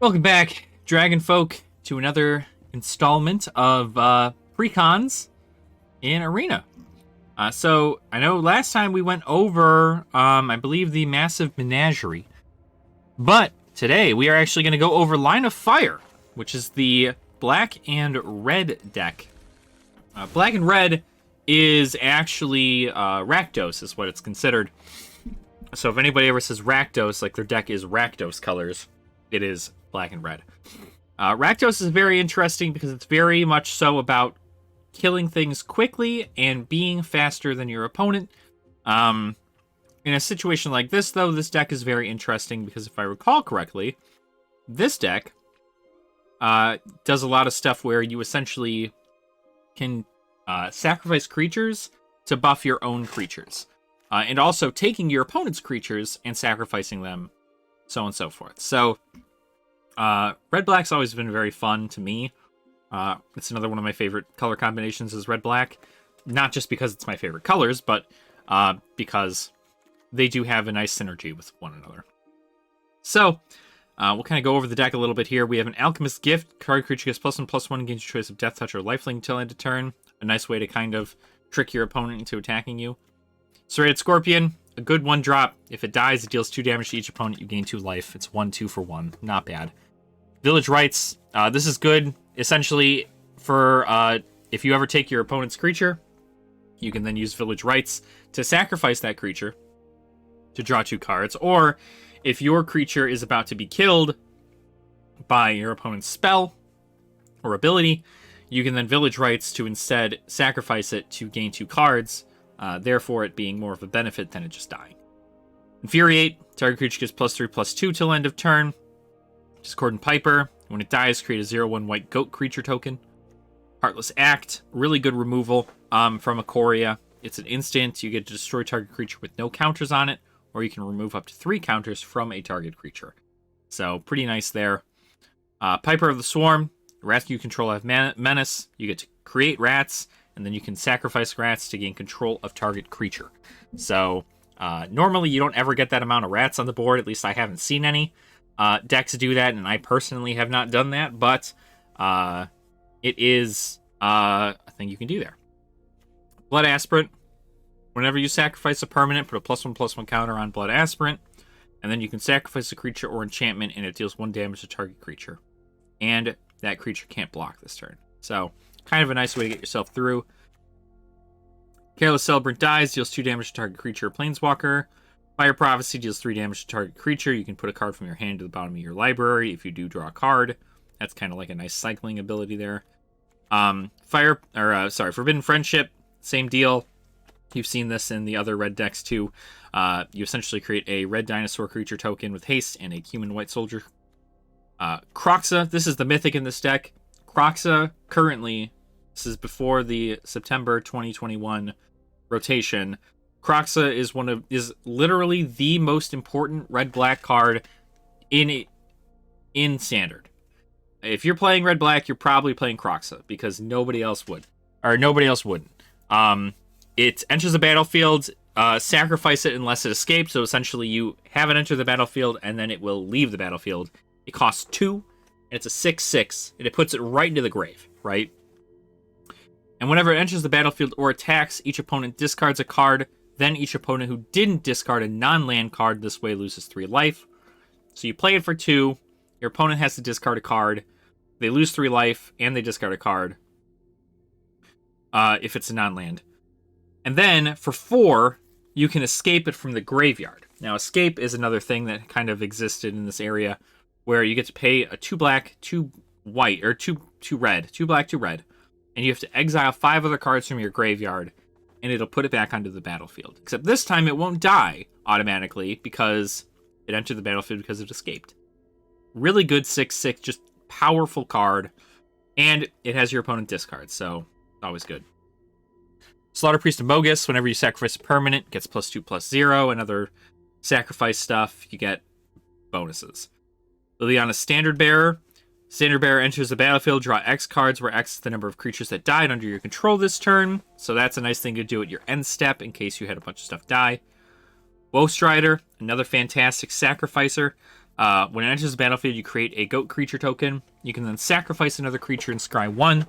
Welcome back, Dragon Folk, to another installment of Precons in Arena. So, I know last time we went over, I believe, the Massive Menagerie. But today, we are actually going to go over Line of Fire, which is the black and red deck. Black and red is actually Rakdos, is what it's considered. So if anybody ever says Rakdos, like their deck is Rakdos colors, it is black and red. Rakdos is very interesting because it's very much so about killing things quickly and being faster than your opponent. In a situation like this, though, this deck is very interesting because if I recall correctly, this deck does a lot of stuff where you essentially can sacrifice creatures to buff your own creatures. And also taking your opponent's creatures and sacrificing them, so on and so forth. So, red-black's always been very fun to me. It's another one of my favorite color combinations is red-black. Not just because it's my favorite colors, but because they do have a nice synergy with one another. So, we'll kind of go over the deck a little bit here. We have an Alchemist's Gift. Card creature gets +1/+1, gains your choice of Death Touch or Lifelink until end of turn. A nice way to kind of trick your opponent into attacking you. Serrated Scorpion, a good 1-drop. If it dies, it deals 2 damage to each opponent. You gain 2 life. It's 1/2 for 1. Not bad. Village Rites. This is good, essentially, for if you ever take your opponent's creature, you can then use Village Rites to sacrifice that creature to draw 2 cards. Or, if your creature is about to be killed by your opponent's spell or ability, you can then Village Rites to instead sacrifice it to gain 2 cards, therefore it being more of a benefit than it just dying. Infuriate. Target creature gets +3/+2 till end of turn. Discordant Piper. When it dies, create a 0/1 white goat creature token. Heartless Act. Really good removal from Ikoria. It's an instant. You get to destroy target creature with no counters on it, or you can remove up to 3 counters from a target creature. So, pretty nice there. Piper of the Swarm. Rats you control have menace. You get to create rats, and then you can sacrifice rats to gain control of target creature. So, normally you don't ever get that amount of rats on the board. At least I haven't seen any decks do that, and I personally have not done that, but it is a thing you can do there. Blood Aspirant. Whenever you sacrifice a permanent, put a +1/+1 counter on Blood Aspirant, and then you can sacrifice a creature or enchantment, and it deals 1 damage to target creature. And that creature can't block this turn. So, kind of a nice way to get yourself through. Careless Celebrant dies, deals 2 damage to target creature or planeswalker. Fire Prophecy deals 3 damage to target creature. You can put a card from your hand to the bottom of your library if you do draw a card. That's kind of like a nice cycling ability there. Forbidden Friendship, same deal. You've seen this in the other red decks too. You essentially create a red dinosaur creature token with haste and a human white soldier. Kroxa, this is the mythic in this deck. Kroxa, currently, this is before the September 2021 rotation. Kroxa is literally the most important red-black card in Standard. If you're playing red-black, you're probably playing Kroxa, because nobody else would. Or nobody else wouldn't. It enters the battlefield, sacrifice it unless it escapes, so essentially you have it enter the battlefield, and then it will leave the battlefield. It costs 2, and it's a 6/6, and it puts it right into the grave, right? And whenever it enters the battlefield or attacks, each opponent discards a card. Then each opponent who didn't discard a non-land card this way loses 3 life. So you play it for 2. Your opponent has to discard a card. They lose 3 life, and they discard a card. If it's a non-land. And then, for 4, you can escape it from the graveyard. Now, escape is another thing that kind of existed in this area, where you get to pay a 2 black, 2 white, or 2 red, 2 black, 2 red, and you have to exile 5 other cards from your graveyard, and it'll put it back onto the battlefield. Except this time it won't die automatically because it entered the battlefield because it escaped. Really good 6/6, just powerful card, and it has your opponent discard, so always good. Slaughter Priest of Mogus, whenever you sacrifice a permanent, gets +2/+0, and other sacrifice stuff, you get bonuses. Liliana's Standard Bearer. Standard Bearer enters the battlefield, draw X cards, where X is the number of creatures that died under your control this turn. So that's a nice thing to do at your end step in case you had a bunch of stuff die. Woe Strider, another fantastic sacrificer. When it enters the battlefield, you create a goat creature token. You can then sacrifice another creature and scry 1.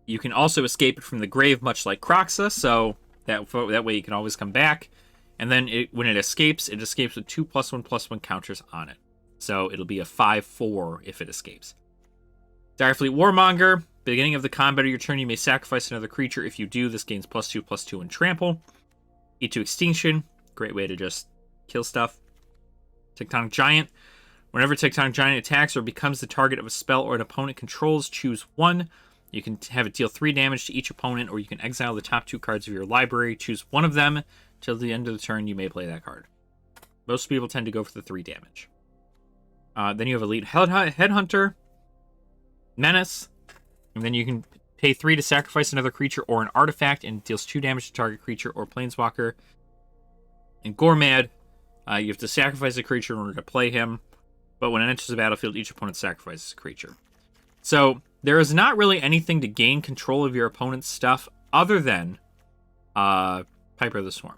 You can also escape it from the grave, much like Kroxa, so that way you can always come back. And then when it escapes with 2+1/+1 counters on it. So it'll be a 5/4 if it escapes. Direfleet Warmonger. Beginning of the combat of your turn, you may sacrifice another creature. If you do, this gains +2/+2 and trample. Eat to Extinction. Great way to just kill stuff. Tectonic Giant. Whenever Tectonic Giant attacks or becomes the target of a spell or an opponent controls, choose 1. You can have it deal 3 damage to each opponent, or you can exile the top 2 cards of your library. Choose one of them. Till the end of the turn, you may play that card. Most people tend to go for the 3 damage. Then you have Elite Headhunter. Menace. And then you can pay 3 to sacrifice another creature or an artifact, and it deals 2 damage to target creature or planeswalker. And Gormad. You have to sacrifice a creature in order to play him. But when it enters the battlefield, each opponent sacrifices a creature. So there is not really anything to gain control of your opponent's stuff other than Piper of the Swarm.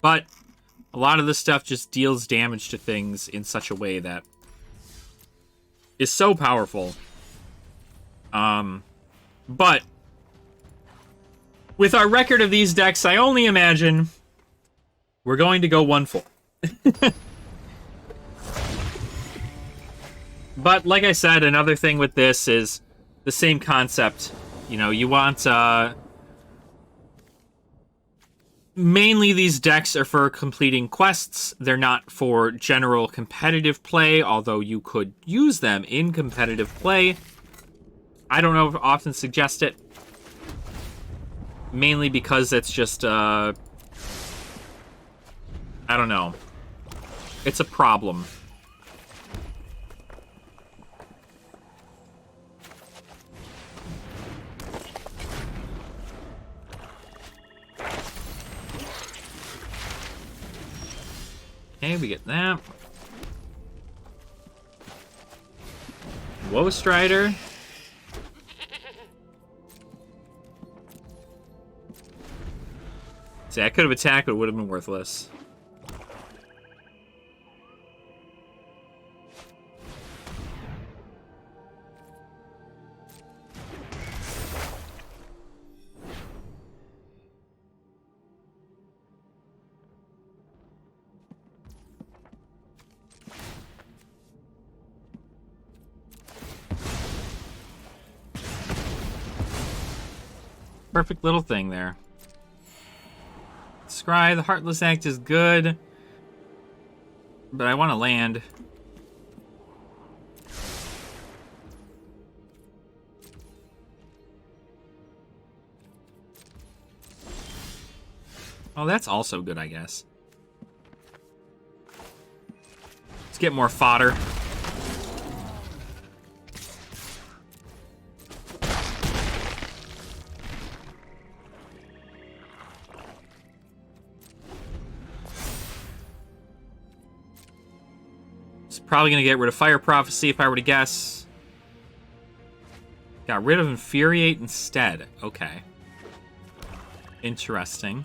But a lot of this stuff just deals damage to things in such a way that is so powerful. But with our record of these decks, I only imagine we're going to go 1-4. But like I said, another thing with this is the same concept. You know, you want... mainly these decks are for completing quests. They're not for general competitive play, although you could use them in competitive play. I don't know if I often suggest it. Mainly because it's just, I don't know. It's a problem. Okay, we get that. Woe Strider. See, I could have attacked, but it would have been worthless. Perfect little thing there. Scry, the Heartless Act is good, but I want to land. Oh, that's also good, I guess. Let's get more fodder. Probably going to get rid of Fire Prophecy if I were to guess. Got rid of Infuriate instead. Okay. Interesting.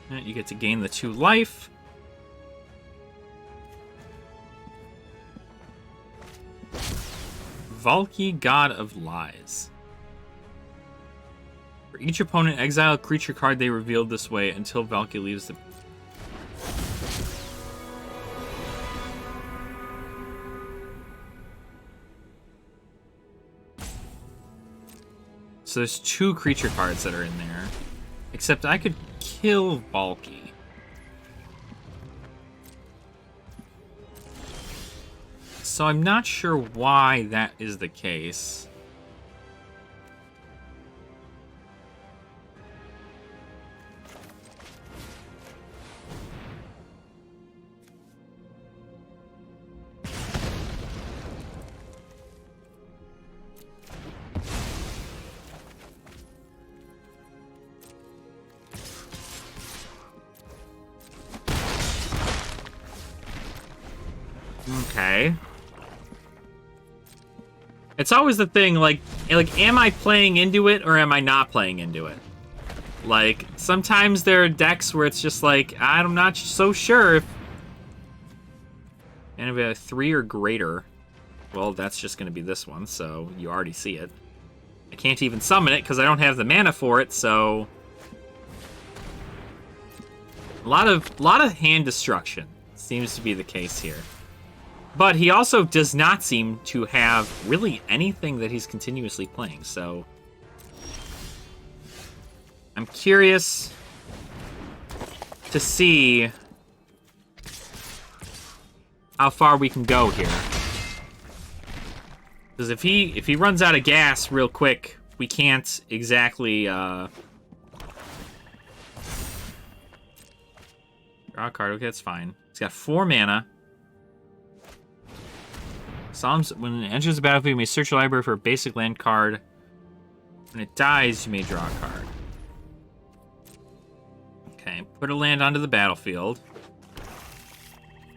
And you get to gain the 2 life. Valki, God of Lies. For each opponent, exile a creature card they revealed this way until Valki leaves the... So there's 2 creature cards that are in there. Except I could kill Valki. So I'm not sure why that is the case. Okay. It's always the thing, like, am I playing into it or am I not playing into it? Like, sometimes there are decks where it's just like, I'm not so sure if... And if a 3 or greater, well, that's just going to be this one, so you already see it. I can't even summon it because I don't have the mana for it, so... A lot of hand destruction seems to be the case here. But he also does not seem to have really anything that he's continuously playing, so... I'm curious to see how far we can go here. Because if he runs out of gas real quick, we can't exactly, Draw a card, okay, that's fine. He's got 4 mana. Psalms, when it enters the battlefield, you may search your library for a basic land card. When it dies, you may draw a card. Okay, put a land onto the battlefield.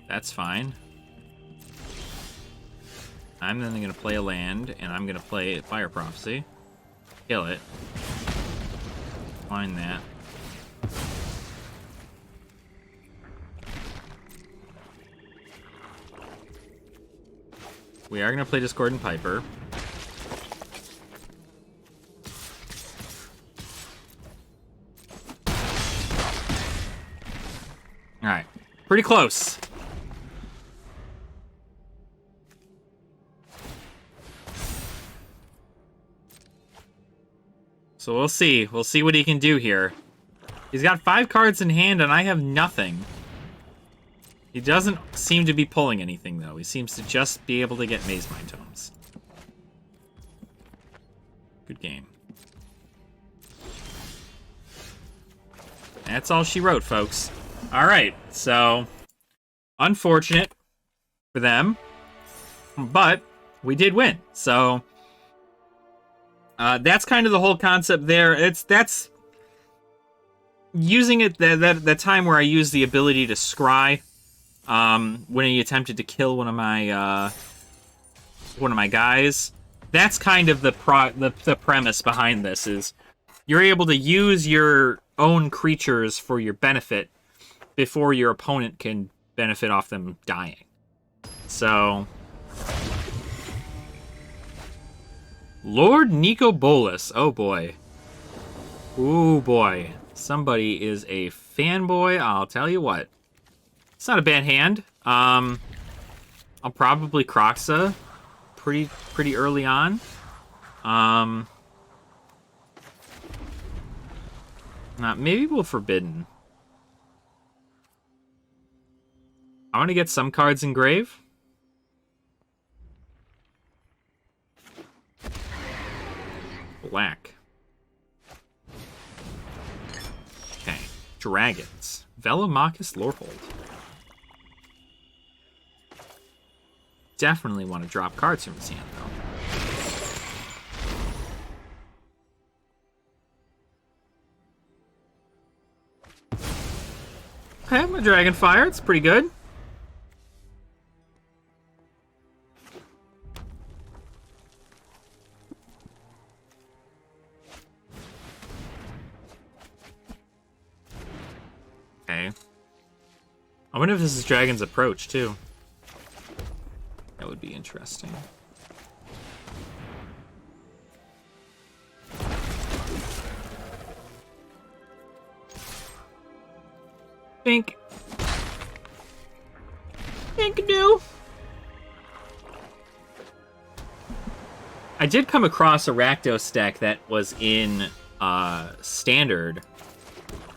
That's fine. I'm then going to play a land, and I'm going to play Fire Prophecy. Kill it. Find that. We are going to play Discordant Piper. Alright. Pretty close. So we'll see. We'll see what he can do here. He's got 5 cards in hand, and I have nothing. He doesn't seem to be pulling anything, though. He seems to just be able to get Maze Mind Tomes. Good game. That's all she wrote, folks. Alright, so... Unfortunate for them. But we did win, so... that's kind of the whole concept there. That's... Using it that time where I used the ability to scry... when he attempted to kill one of my guys. That's kind of the premise behind this, is you're able to use your own creatures for your benefit before your opponent can benefit off them dying. So... Lord Nico Bolas. Oh boy. Ooh boy. Somebody is a fanboy, I'll tell you what. It's not a bad hand. I'll probably Kroxa pretty early on. Maybe we'll Forbidden. I want to get some cards in grave. Black. Okay. Dragons. Velomachus Lorehold. Definitely want to drop cards from his hand, though. Okay, my Dragonfire. It's pretty good. Okay. I wonder if this is Dragon's Approach, too. That would be interesting. Think. Do. I did come across a Rakdos deck that was in Standard,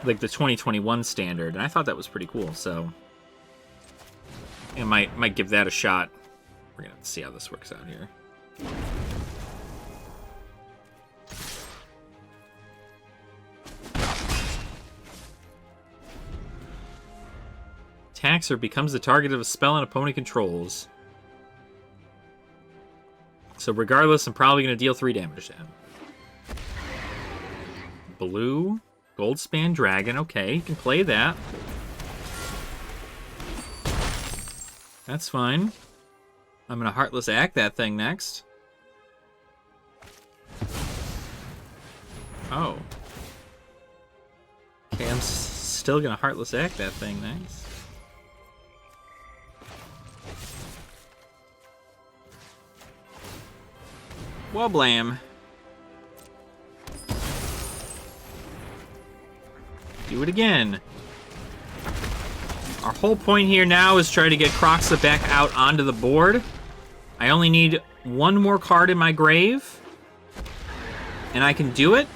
like the 2021 Standard, and I thought that was pretty cool, so I might give that a shot. We're gonna see how this works out here. Attacks or becomes the target of a spell an opponent controls. So regardless, I'm probably gonna deal 3 damage to him. Blue, Goldspan Dragon. Okay, you can play that. That's fine. I'm gonna Heartless Act that thing next. Oh. Okay, I'm still gonna Heartless Act that thing. Nice. Well, blam. Do it again. Our whole point here now is try to get Kroxa back out onto the board. I only need one more card in my grave. And I can do it.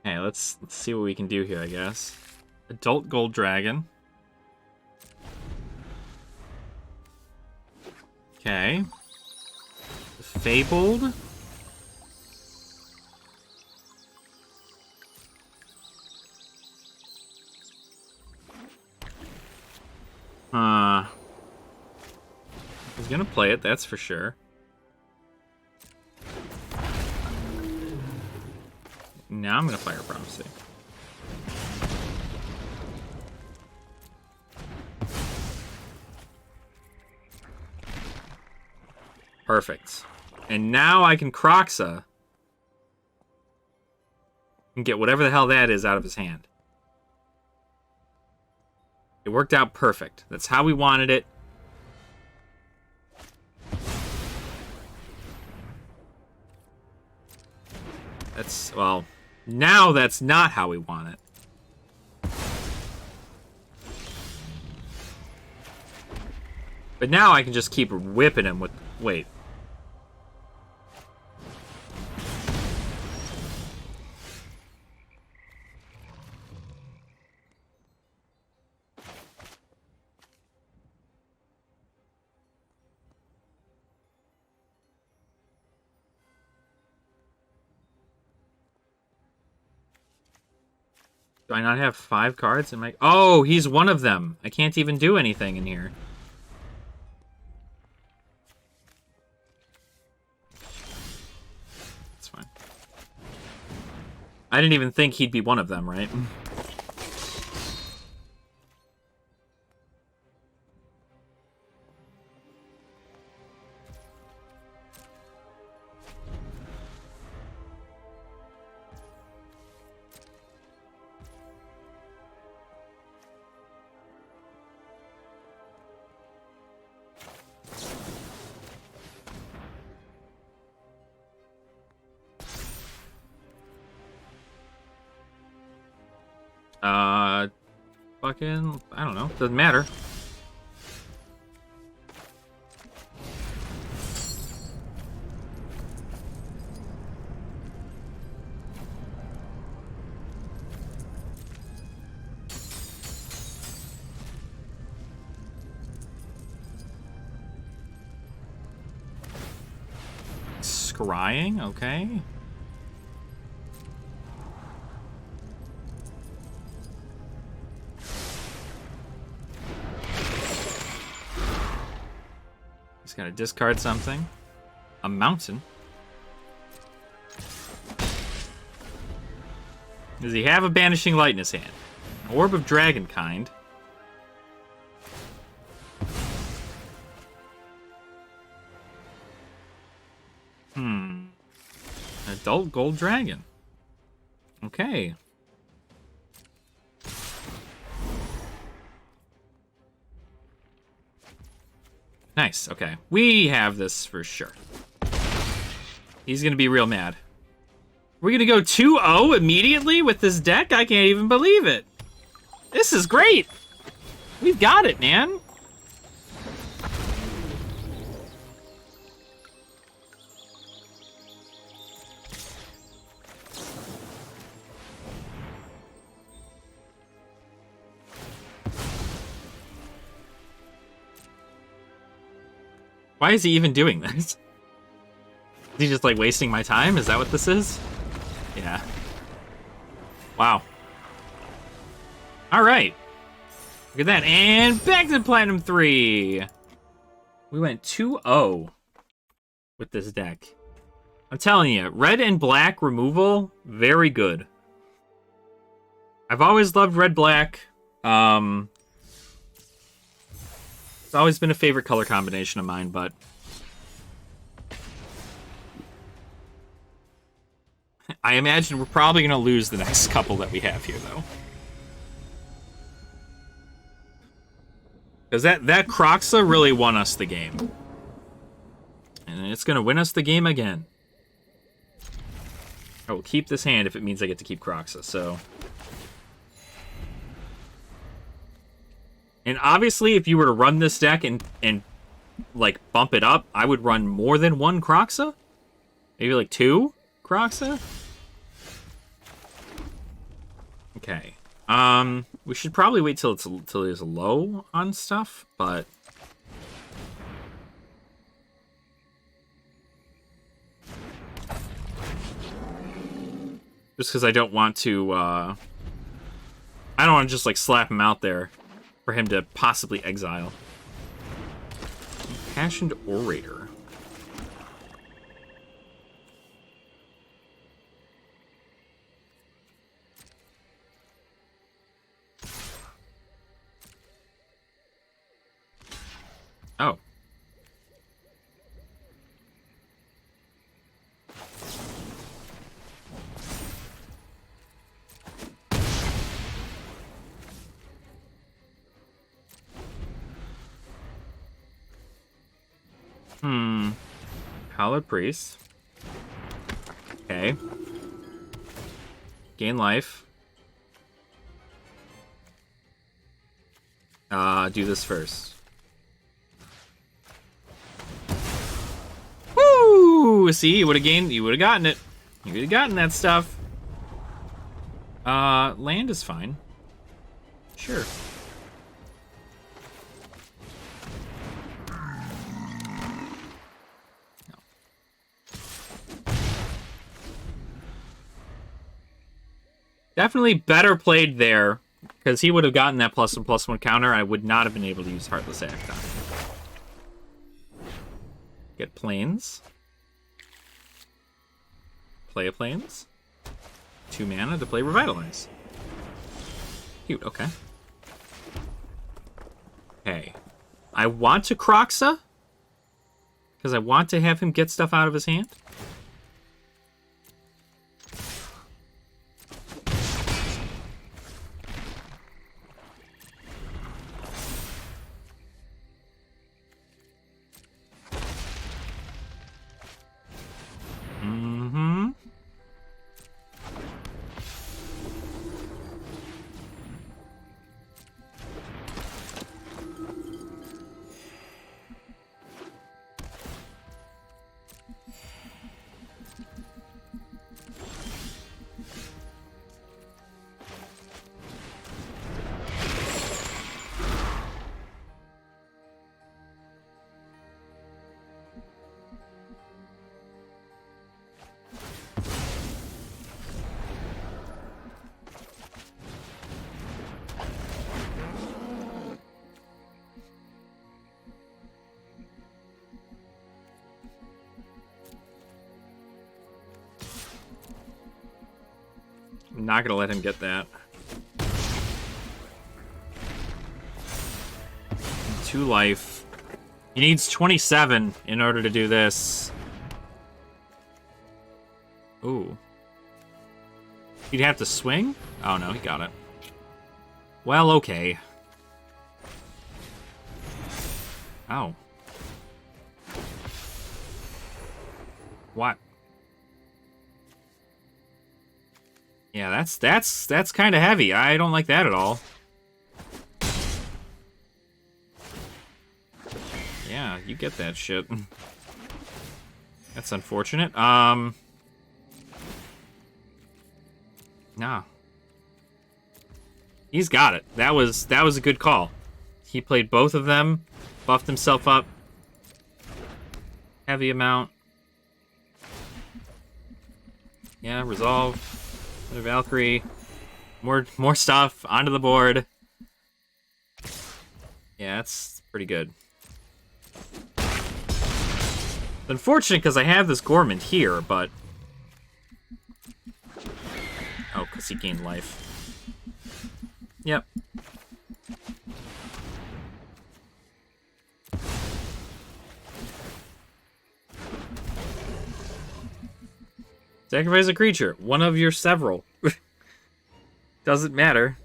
Okay, let's see what we can do here, I guess. Adult Gold Dragon. Okay. Fabled. He's gonna play it, that's for sure. Now I'm gonna Fire Prophecy. Perfect. And now I can Kroxa and get whatever the hell that is out of his hand. It worked out perfect. That's how we wanted it. That's, well, now that's not how we want it. But now I can just keep whipping him with... Wait. Do I not have 5 cards in my... Oh, he's one of them. I can't even do anything in here. That's fine. I didn't even think he'd be one of them, right? Fucking, I don't know. Doesn't matter. Scrying, okay. He's gonna discard something. A mountain. Does he have a Banishing Light in his hand? An Orb of Dragonkind. Adult Gold Dragon. Okay. Nice, okay. We have this for sure. He's gonna be real mad. We're gonna go 2-0 immediately with this deck? I can't even believe it. This is great. We've got it, man. Why is he even doing this? Is he just, like, wasting my time? Is that what this is? Yeah. Wow. All right. Look at that. And back to Platinum 3. We went 2-0 with this deck. I'm telling you, red and black removal, very good. I've always loved red-black. It's always been a favorite color combination of mine, but... I imagine we're probably going to lose the next couple that we have here, though. Because that Croxa really won us the game. And it's going to win us the game again. I will keep this hand if it means I get to keep Croxa, so... And obviously, if you were to run this deck and like, bump it up, I would run more than one Croxa? Maybe, like, 2 Croxa? Okay. We should probably wait till it's low on stuff, but... Just because I don't want to, I don't want to just, like, slap him out there for him to possibly exile. Impassioned Orator. Oh. Hallowed Priest. Okay. Gain life. Do this first. Woo! See, you would have gained. You would have gotten it. You would have gotten that stuff. Land is fine. Sure. Definitely better played there, because he would have gotten that +1/+1 counter. I would not have been able to use Heartless Act on him. Get Plains. Play a Plains. 2 mana to play Revitalize. Cute, okay. Okay. I want to Croxa, because I want to have him get stuff out of his hand. I'm not gonna let him get that. 2 life. He needs 27 in order to do this. Ooh. He'd have to swing? Oh no, he got it. Well, okay. Ow. What? Yeah, that's kind of heavy. I don't like that at all. Yeah, you get that shit. That's unfortunate. Nah. He's got it. That was a good call. He played both of them, buffed himself up. Heavy amount. Yeah, resolve. Valkyrie. More stuff onto the board. Yeah, that's pretty good. It's unfortunate because I have this Gormand here, but... Oh, because he gained life. Yep. Sacrifice a creature. One of your several. Doesn't matter.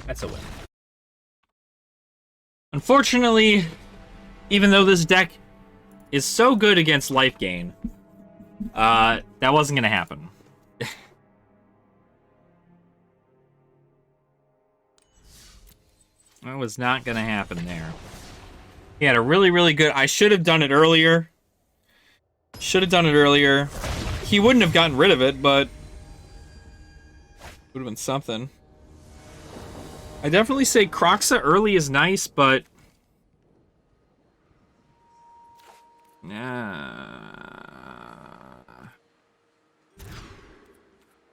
That's a win. Unfortunately, even though this deck is so good against life gain, that wasn't going to happen. That was not going to happen there. He had a really, really good... I should have done it earlier. Should have done it earlier. He wouldn't have gotten rid of it, but... would have been something. I definitely say Kroxa early is nice, but...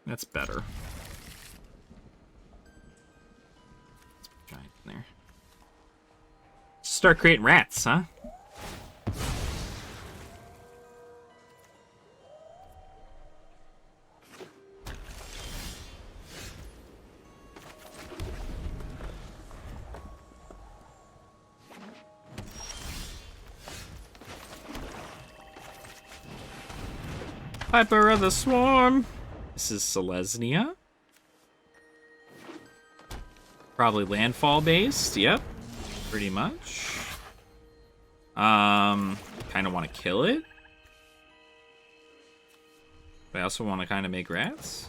That's better. Giant in there. Start creating rats, huh? Piper of the Swarm. This is Selesnya. Probably landfall based. Yep. Pretty much. Kind of want to kill it. But I also want to kind of make rats.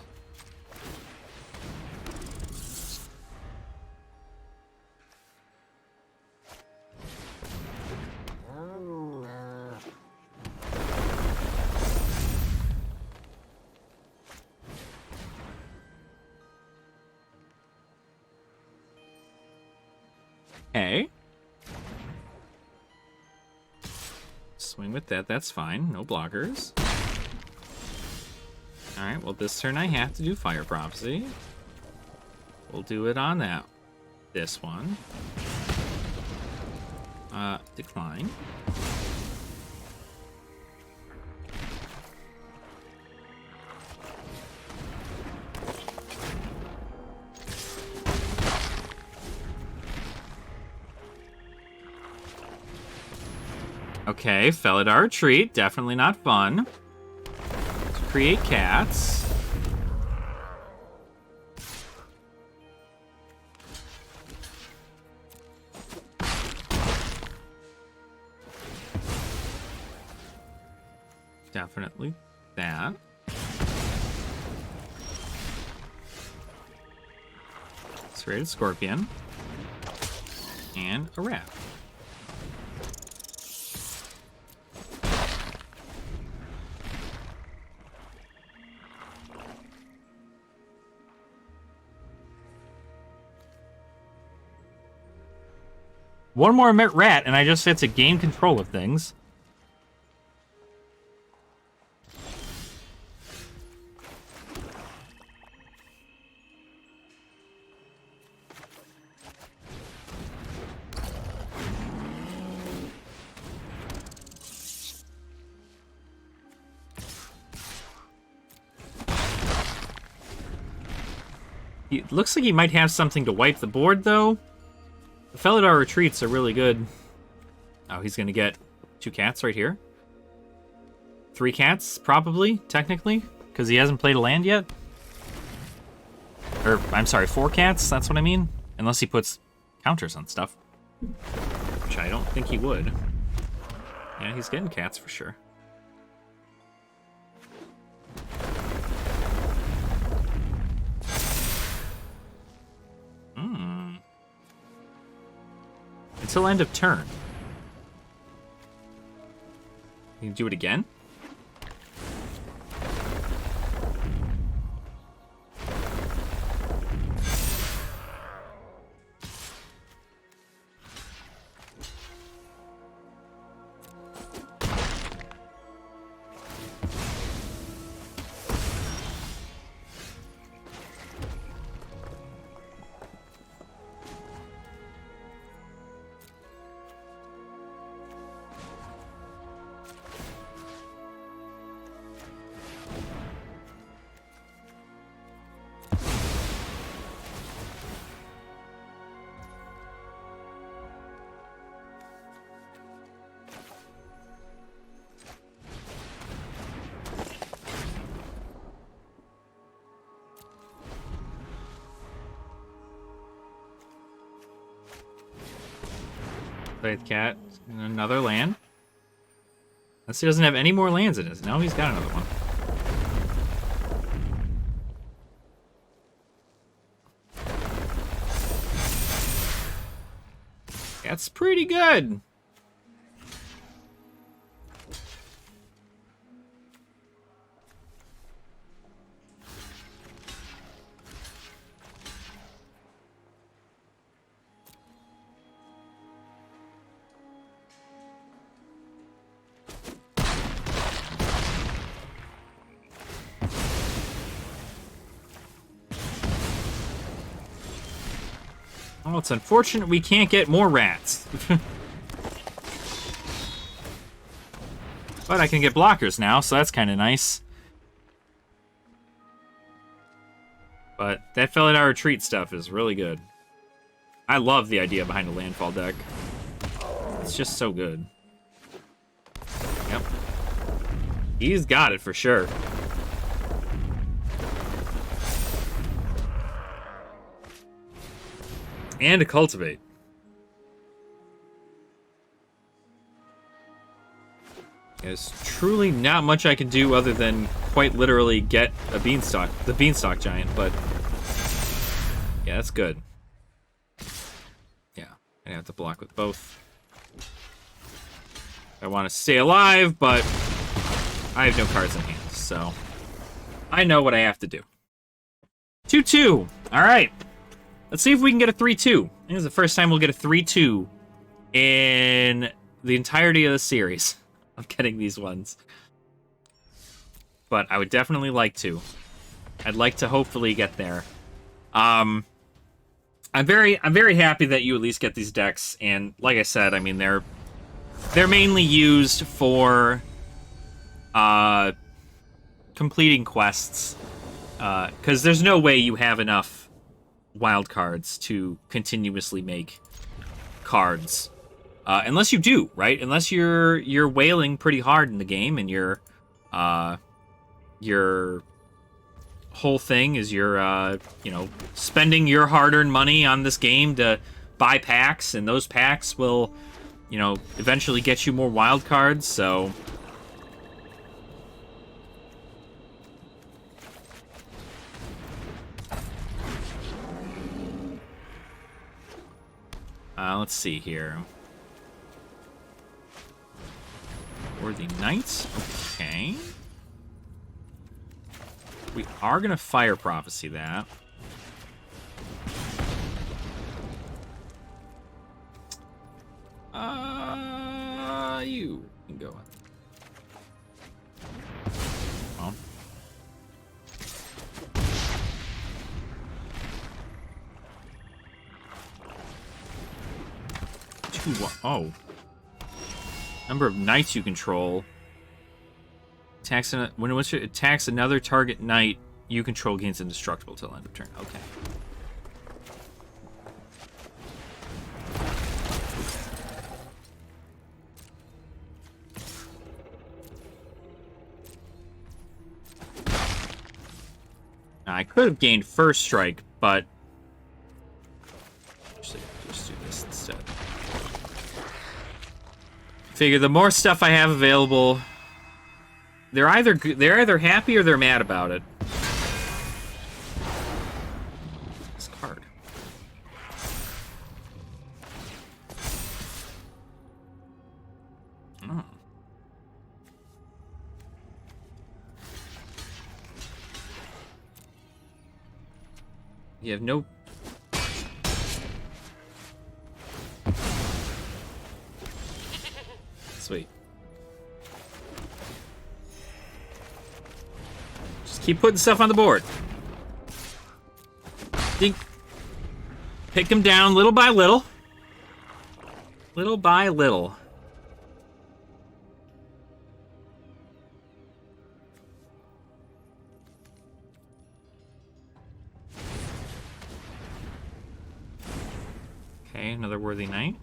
Okay. Swing with that, that's fine. No blockers. Alright, well this turn I have to do Fire Prophecy. We'll do it on that. This one. Decline. Okay, Felidar Retreat. Definitely not fun. Create cats. Definitely that. Serrated Scorpion. And a rat. One more rat, and I just get to gain control of things. It looks like he might have something to wipe the board, though. The Felidar Retreats are really good. Oh, he's going to get 2 cats right here. 3 cats, probably, technically, because he hasn't played a land yet. Or, I'm sorry, 4 cats, that's what I mean. Unless he puts counters on stuff. Which I don't think he would. Yeah, he's getting cats for sure. Until end of turn. You can do it again? Faith Cat. Another land. Unless he doesn't have any more lands in his. No, he's got another one. That's pretty good. Oh, it's unfortunate we can't get more rats. But I can get blockers now, so that's kind of nice. But that Felidar Retreat stuff is really good. I love the idea behind a landfall deck. It's just so good. Yep. He's got it for sure. And to cultivate. There's truly not much I can do other than quite literally get a beanstalk, the beanstalk giant, but yeah, that's good. Yeah, I have to block with both. I want to stay alive, but I have no cards in hand, so I know what I have to do. 2-2. All right. Let's see if we can get a 3-2. I think this is the first time we'll get a 3-2 in the entirety of the series of getting these ones. But I would definitely like to. I'd like to hopefully get there. I'm very happy that you at least get these decks, and like I said, I mean they're mainly used for completing quests, because there's no way you have enough wild cards to continuously make cards, unless you do, right? Unless you're whaling pretty hard in the game, and your whole thing is you're spending your hard-earned money on this game to buy packs, and those packs will eventually get you more wild cards. So let's see here. Worthy Knights. Okay. We are going to Fire Prophecy that. You can go on. Well. Oh. Number of knights you control. When it attacks another target knight you control gains indestructible till end of turn. Okay. Now, I could have gained first strike, but actually, just do this instead. Figure the more stuff I have available, they're either happy or they're mad about it. This card. Oh. You have no. Sweet. Just keep putting stuff on the board. Dink. Pick them down little by little. Little by little. Okay, another worthy knight.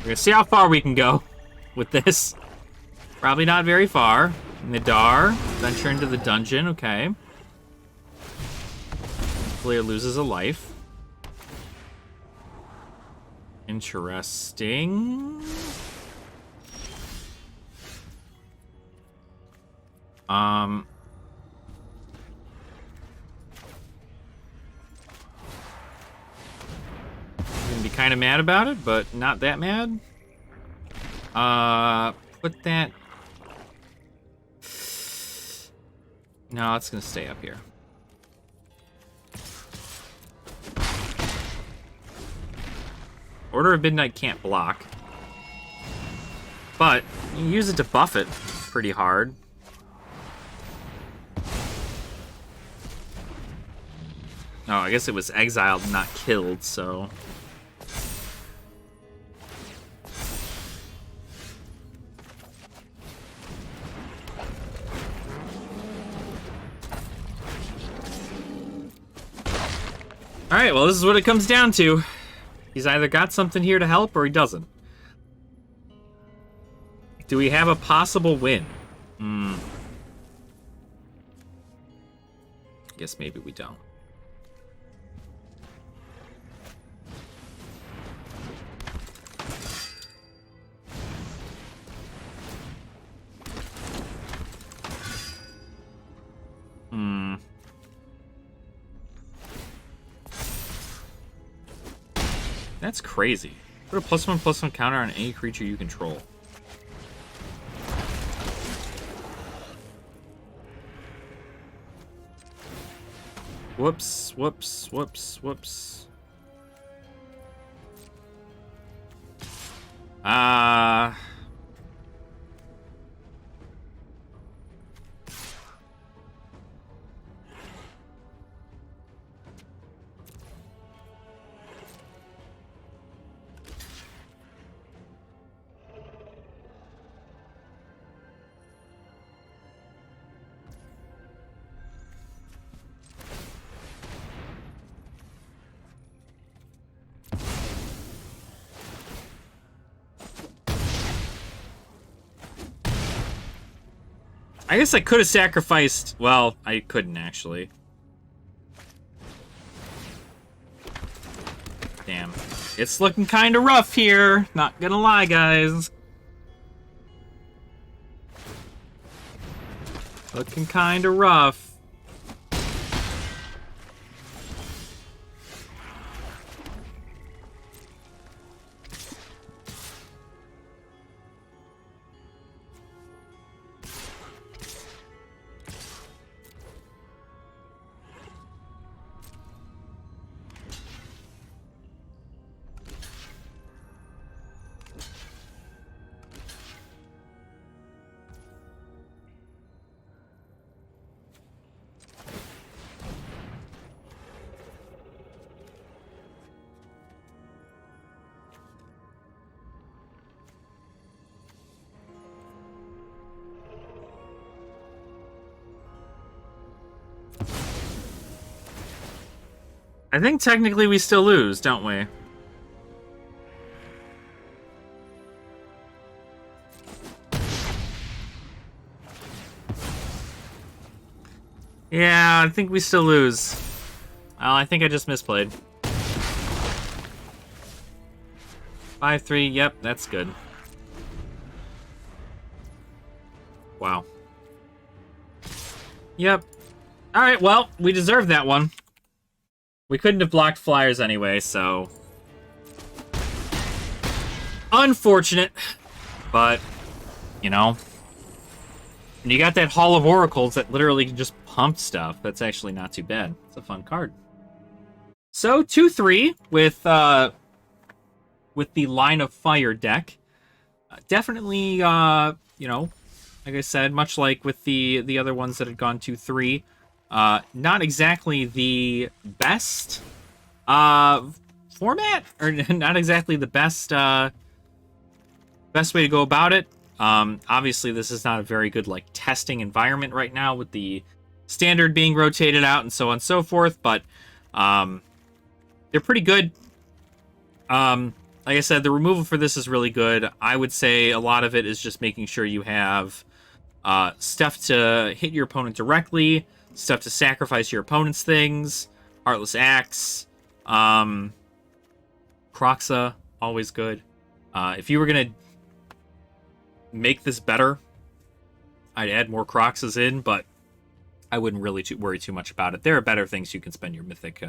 gonna see how far we can go with this. Probably not very far. Nidar, venture into the dungeon, okay. Player loses a life. Interesting. I'm gonna be kind of mad about it, but not that mad. Put that... No, it's gonna stay up here. Order of Midnight can't block. But you can use it to buff it pretty hard. Oh, I guess it was exiled, not killed, so... Alright, well, this is what it comes down to. He's either got something here to help or he doesn't. Do we have a possible win? Guess maybe we don't. That's crazy. Put a +1/+1 counter on any creature you control. Whoops, whoops, whoops, whoops. I guess I could have sacrificed... Well, I couldn't, actually. Damn. It's looking kind of rough here. Not gonna lie, guys. Looking kind of rough. I think technically we still lose, don't we? Yeah, I think we still lose. Oh, I think I just misplayed. 5-3, yep, that's good. Wow. Yep. Alright, well, we deserved that one. We couldn't have blocked flyers anyway, so... Unfortunate. But, you know... And you got that Hall of Oracles that literally just pump stuff. That's actually not too bad. It's a fun card. So, 2-3 with the Line of Fire deck. Definitely, you know, like I said, much like with the other ones that had gone 2-3, not exactly the best format, or not exactly the best way to go about it. Obviously, this is not a very good like testing environment right now with the standard being rotated out and so on and so forth, but they're pretty good. like I said, the removal for this is really good. I would say a lot of it is just making sure you have stuff to hit your opponent directly, stuff to sacrifice your opponent's things, Heartless Axe, Kroxa, always good. If you were going to make this better, I'd add more Kroxas in, but I wouldn't really worry too much about it. There are better things you can spend your mythic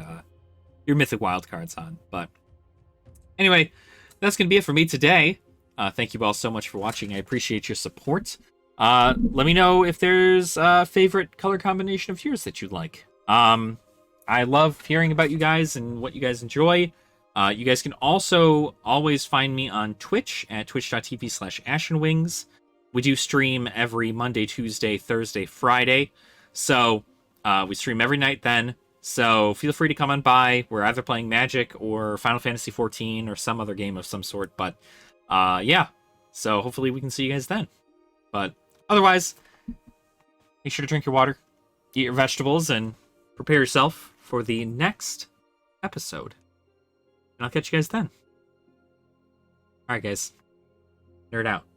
wildcards on. But anyway, that's going to be it for me today. Thank you all so much for watching. I appreciate your support. Let me know if there's a favorite color combination of yours that you'd like. I love hearing about you guys and what you guys enjoy. You guys can also always find me on Twitch at twitch.tv/ashenwings. We do stream every Monday, Tuesday, Thursday, Friday. So we stream every night then. So feel free to come on by. We're either playing Magic or Final Fantasy XIV or some other game of some sort. But yeah, so hopefully we can see you guys then. But otherwise, make sure to drink your water, eat your vegetables, and prepare yourself for the next episode. And I'll catch you guys then. Alright, guys. Nerd out.